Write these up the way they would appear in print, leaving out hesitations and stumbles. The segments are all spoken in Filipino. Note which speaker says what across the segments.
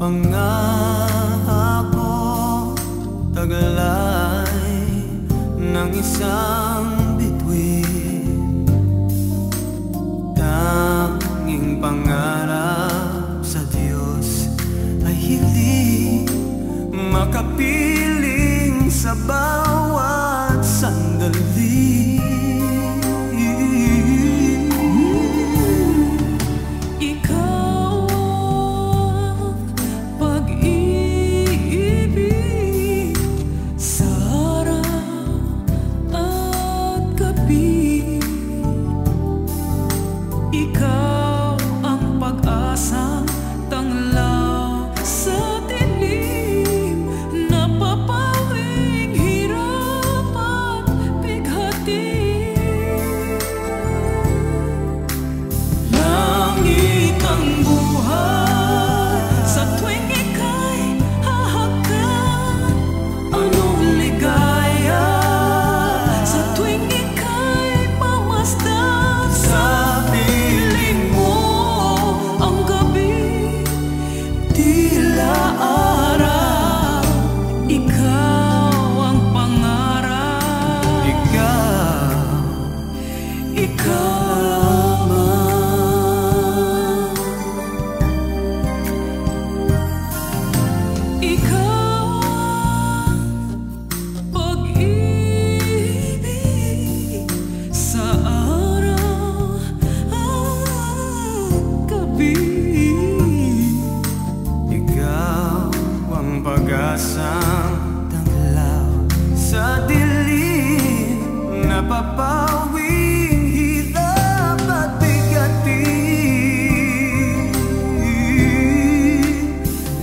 Speaker 1: Pangako tagalay ng isang bituin, tanging pangarap sa Diyos ay hindi makapiling sa bawat sandali.
Speaker 2: Ikaw ang pag-asang tanglaw sa dilim, napapawing hirap at bighati. Langit ang buhay sa tuwing ika'y hahagan. Anong ligaya sa tuwing ika'y mamasdan. Sa
Speaker 1: pag-asang tanglaw sa dilim, napapawing hirap at bigati.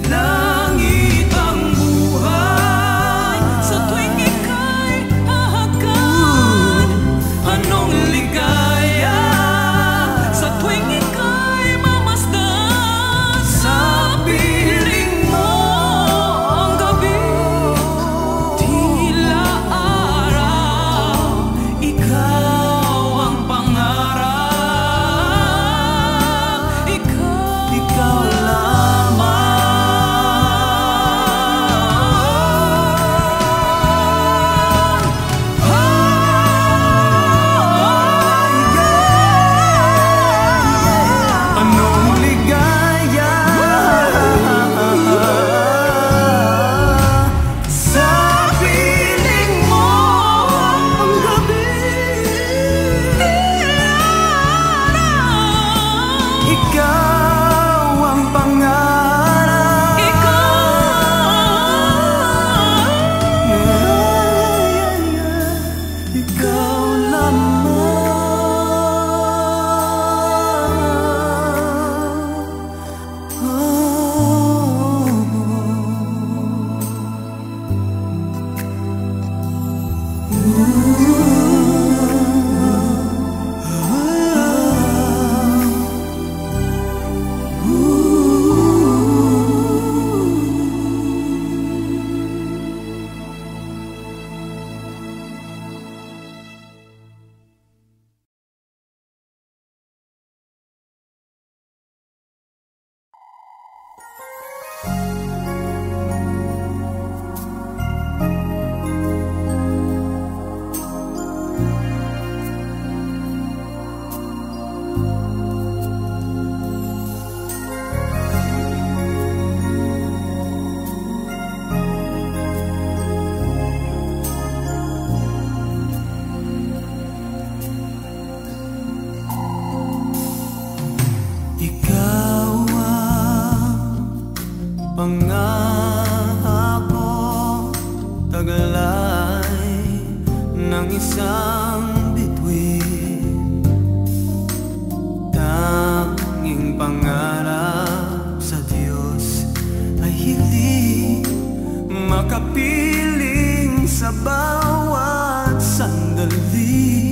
Speaker 1: Langit ang buhay sa tuwing ika'y hahagan. Anong ligaya sa tuwing ika'y mamasdan. Sa piling mo pangako tagalay ng isang bituin, tanging pangarap sa Diyos Makapiling sa bawat sandali.